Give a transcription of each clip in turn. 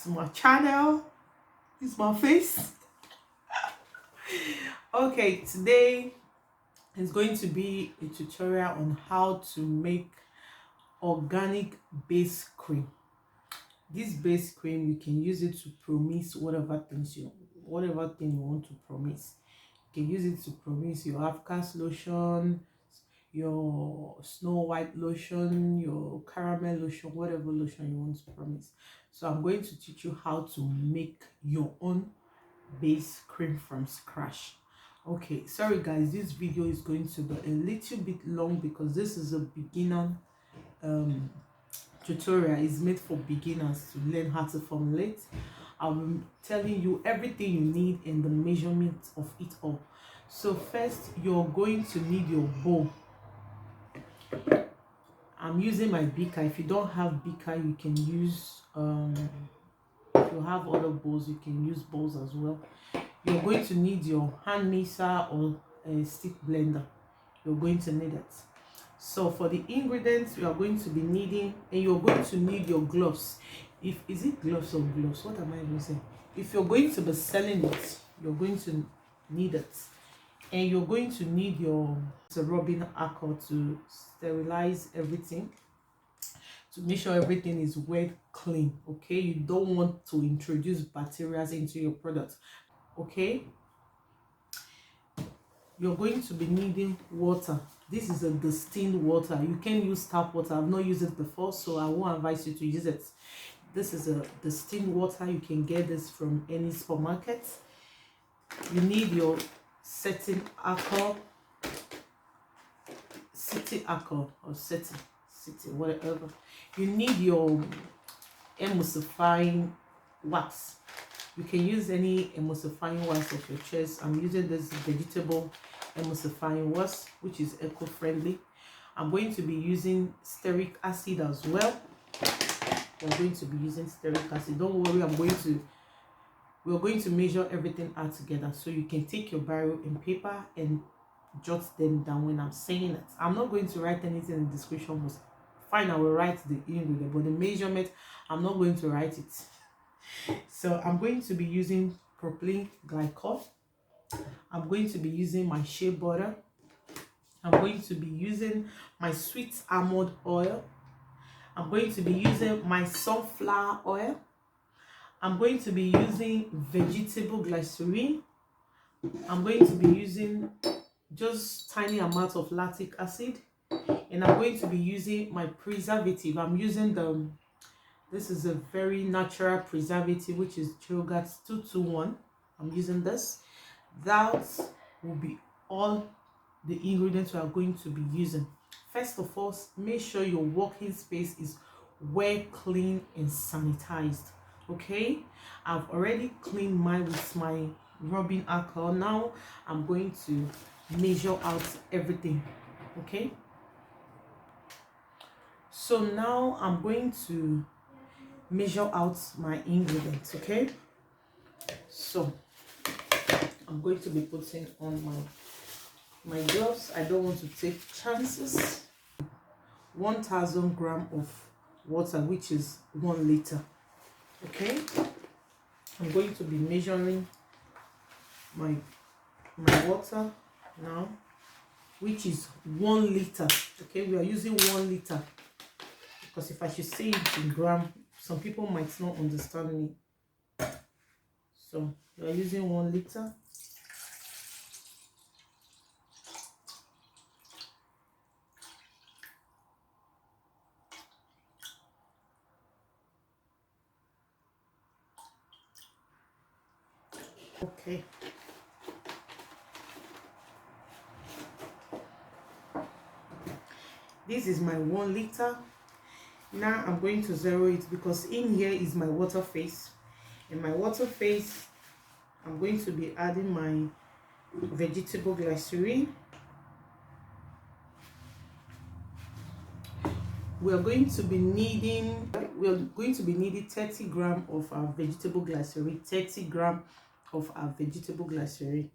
to my channel. This is my face. Okay, today is going to be a tutorial on how to make organic base cream. This base cream, you can use it to promise whatever thing you want to promise. You can use it to promise your Afghan's lotion, your Snow White lotion, your caramel lotion, whatever lotion you want to promise. So I'm going to teach you how to make your own base cream from scratch. Okay, sorry guys, this video is going to be a little bit long because this is a beginner tutorial. Is made for beginners to learn how to formulate. I'm telling you everything you need and the measurement of it all. So first, you're going to need your bowl. I'm using my beaker. If you don't have beaker, you can use if you have other bowls, you can use bowls as well. You're going to need your hand mixer or a stick blender. You're going to need it. So for the ingredients you are going to be needing, and you're going to need your gloves. Is it gloves or gloves? What am I even saying? If you're going to be selling it, you're going to need it. And you're going to need your rubbing alcohol to sterilize everything, to make sure everything is wet, clean. Okay, you don't want to introduce bacteria into your product. Okay, you're going to be needing water. This is a distilled water. You can use tap water. I've not used it before, so I won't advise you to use it. This is a distilled water. You can get this from any supermarket. You need your setting alcohol, city alcohol, or city, whatever. You need your emulsifying wax. You can use any emulsifying wax of your choice. I'm using this vegetable emulsifying wax, which is eco-friendly. I'm going to be using stearic acid as well. We're going to be using stearic acid. Don't worry, we're going to measure everything out together, so you can take your biro and paper and jot them down when I'm saying it. I'm not going to write anything in the description box. Fine, I will write the ingredient, but the measurement, I'm not going to write it. So I'm going to be using propylene glycol. I'm going to be using my shea butter. I'm going to be using my sweet almond oil. I'm going to be using my sunflower oil. I'm going to be using vegetable glycerin. I'm going to be using just tiny amount of lactic acid, and I'm going to be using my preservative. I'm using this is a very natural preservative, which is Yogurt 221. I'm using this. That will be all the ingredients we are going to be using. First of all, make sure your working space is well clean and sanitized. Okay, I've already cleaned mine with my rubbing alcohol. Now I'm going to measure out everything. Okay, so now I'm going to measure out my ingredients. Okay, so I'm going to be putting on my gloves. I don't want to take chances. 1,000 grams of water, which is 1 liter. Okay, I'm going to be measuring my water now, which is 1 liter. Okay, we are using 1 liter because if I should say it in gram, some people might not understand me. So we are using 1 liter. Okay. This is my 1 liter. Now I'm going to zero it because in here is my water phase. In my water phase, I'm going to be adding my vegetable glycerin. We're going to be needing 30 grams of our vegetable glycerin. 30 grams of our vegetable glycerin.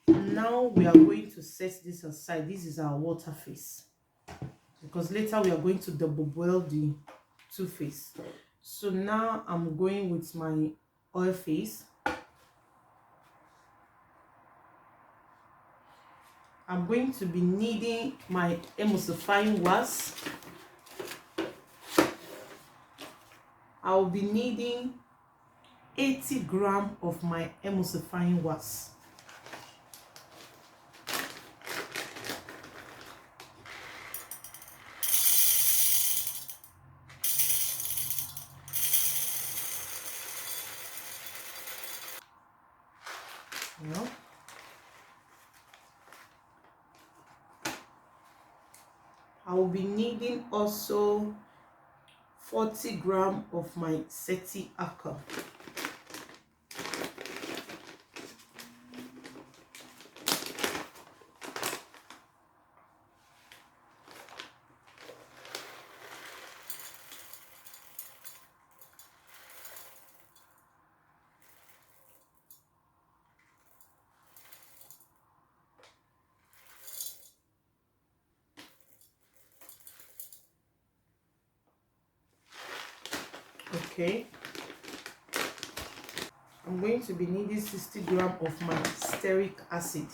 Now now we are going to set this aside. This is our water face, because later we are going to double boil the two face. So now I'm going with my oil face. I'm going to be needing my emulsifying wax. I'll be needing 80 grams of my emulsifying wax. You know? I will be needing also 40 grams of my seti alcohol. Okay. I'm going to be needing 60 grams of my stearic acid.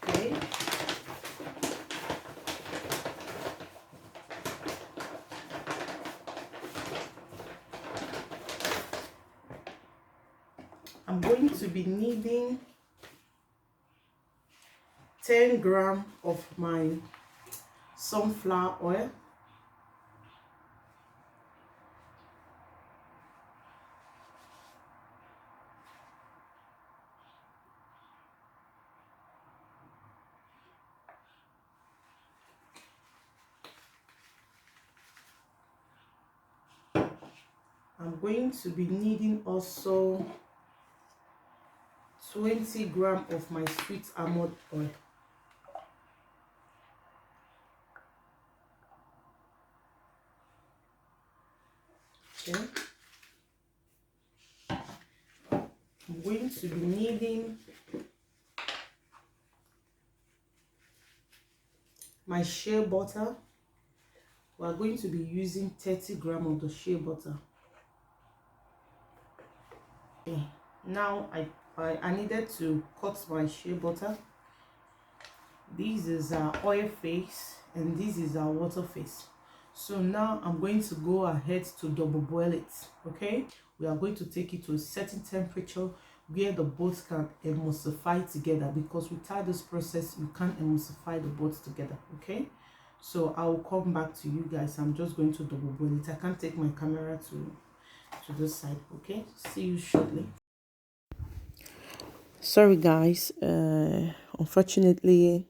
Okay. I'm going to be needing 10 grams of my sunflower oil. I'm going to be needing also 20 grams of my sweet almond oil. Okay. I'm going to be needing my shea butter. We are going to be using 30 grams of the shea butter. Okay. Now I needed to cut my shea butter. This is our oil face and this is our water face. So now I'm going to go ahead to double boil it. Okay, we are going to take it to a certain temperature where the both can emulsify together, because without this process you can't emulsify the both together. Okay, so I will come back to you guys. I'm just going to double boil it. I can't take my camera to this side. Okay, see you shortly. Sorry guys, unfortunately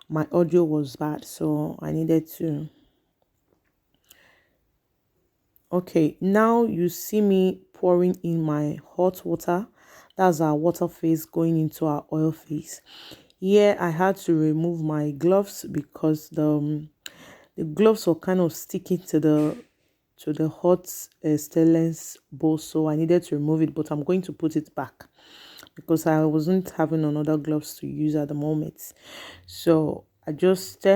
my audio was bad, so I needed to. Okay, now you see me pouring in my hot water. That's our water face going into our oil face. Here I had to remove my gloves because the gloves were kind of sticking to the hot stainless bowl, so I needed to remove it, but I'm going to put it back because I wasn't having another gloves to use at the moment. So I just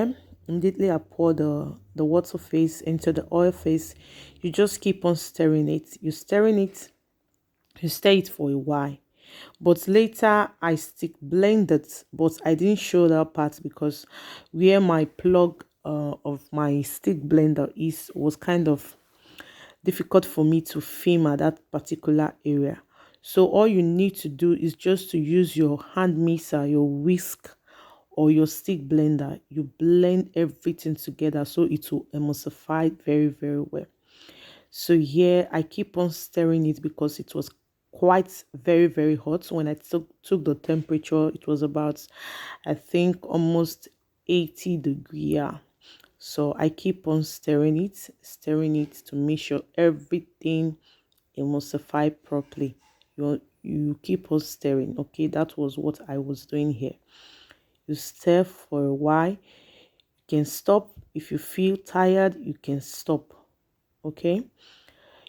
immediately I pour the water face into the oil face. You just keep on stirring it. You stir it for a while. But later I stick blend it, but I didn't show that part because where my plug of my stick blender is was kind of difficult for me to film at that particular area. So all you need to do is just to use your hand mixer, your whisk, or your stick blender. You blend everything together so it will emulsify very, very well. So here I keep on stirring it because it was quite very hot. When I took the temperature, it was about, I think, almost 80 degree. Yeah. So I keep on stirring it to make sure everything emulsify properly. You keep on stirring. Okay, that was what I was doing here. You stir for a while. You can stop if you feel tired. You can stop. Okay.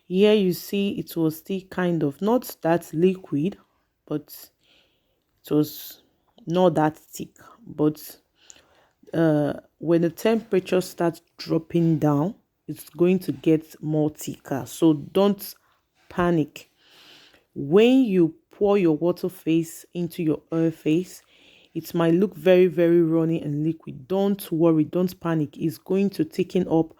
Here you see it was still kind of not that liquid, but it was not that thick. But when the temperature starts dropping down, it's going to get more thicker. So don't panic. When you pour your water face into your oil face, it might look very runny and liquid. Don't worry, don't panic. It's going to thicken up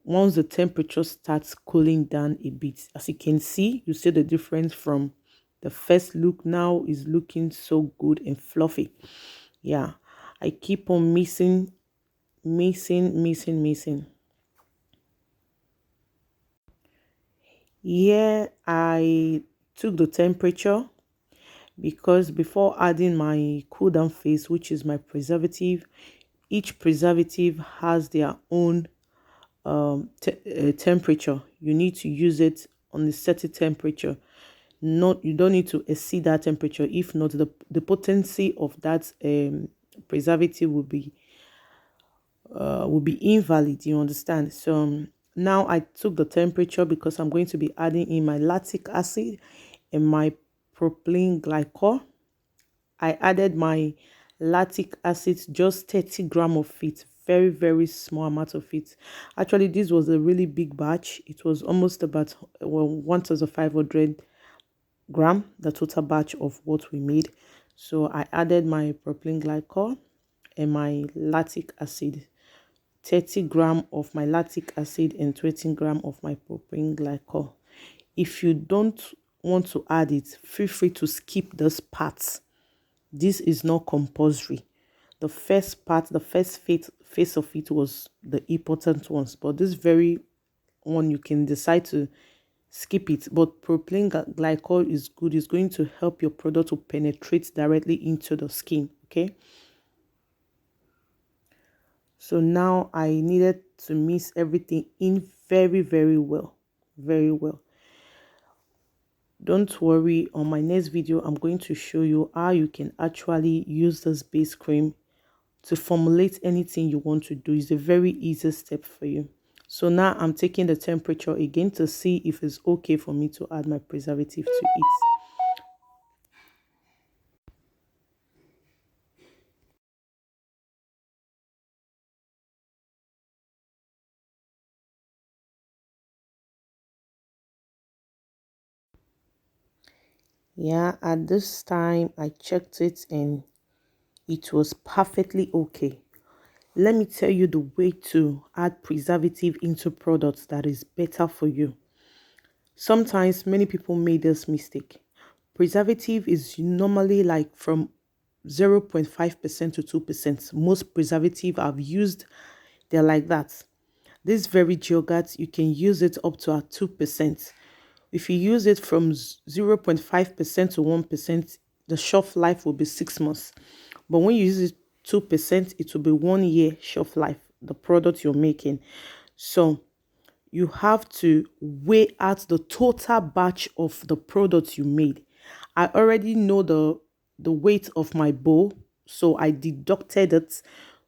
once the temperature starts cooling down a bit. As you can see, you see the difference from the first look. Now is looking so good and fluffy. Yeah, I keep on mixing. Here I took the temperature because before adding my cool down phase, which is my preservative, each preservative has their own temperature. You need to use it on a certain temperature. Not, you don't need to exceed that temperature. If not, the potency of that preservative will be invalid. You understand? So now I took the temperature because I'm going to be adding in my lactic acid and my propylene glycol. I added my lactic acid, just 30 grams of it, very small amount of it. Actually, this was a really big batch. It was almost about 1,500 gram, the total batch of what we made. So I added my propylene glycol and my lactic acid, 30 gram of my lactic acid and 20 gram of my propylene glycol. If you don't want to add it, feel free to skip this part. This is not compulsory. The first part, the first phase of it was the important ones, but this very one you can decide to skip it. But propylene glycol is good. It's going to help your product to penetrate directly into the skin. Okay. So now I needed to mix everything in very well. Very well. Don't worry, on my next video I'm going to show you how you can actually use this base cream to formulate anything you want to do. It's a very easy step for you. So now I'm taking the temperature again to see if it's okay for me to add my preservative to it. Yeah, at this time I checked it and it was perfectly okay. Let me tell you the way to add preservative into products that is better for you. Sometimes many people make this mistake. Preservative is normally like from 0.5% to 2%. Most preservative I've used, they're like that. This very yogurt, you can use it up to 2%. If you use it from 0.5% to 1%, the shelf life will be 6 months. But when you use it 2%, it will be 1 year shelf life, the product you're making. So you have to weigh out the total batch of the product you made. I already know the weight of my bowl, so I deducted it.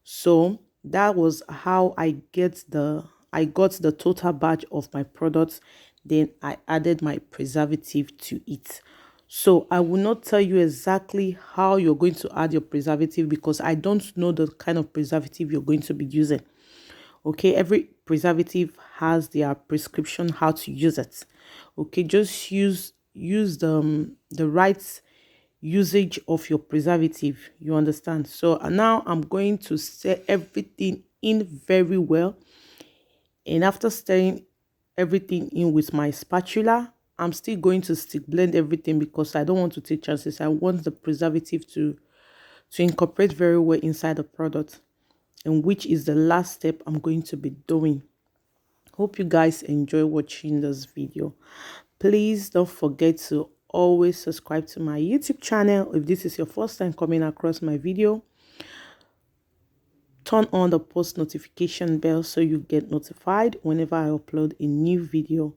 So that was how I got the total batch of my products. Then I added my preservative to it. So I will not tell you exactly how you're going to add your preservative because I don't know the kind of preservative you're going to be using. Okay, every preservative has their prescription how to use it. Okay, just use the right usage of your preservative. You understand? So now I'm going to stir everything in very well, and after stirring everything in with my spatula, I'm still going to stick blend everything because I don't want to take chances. I want the preservative to incorporate very well inside the product, and which is the last step I'm going to be doing. Hope you guys enjoy watching this video. Please don't forget to always subscribe to my YouTube channel. If this is your first time coming across my video, turn on the post notification bell so you get notified whenever I upload a new video.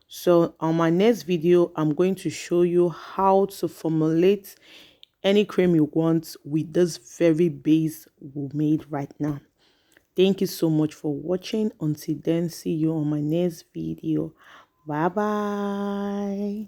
So on my next video, I'm going to show you how to formulate any cream you want with this very base we made right now. Thank you so much for watching. Until then, see you on my next video. Bye bye.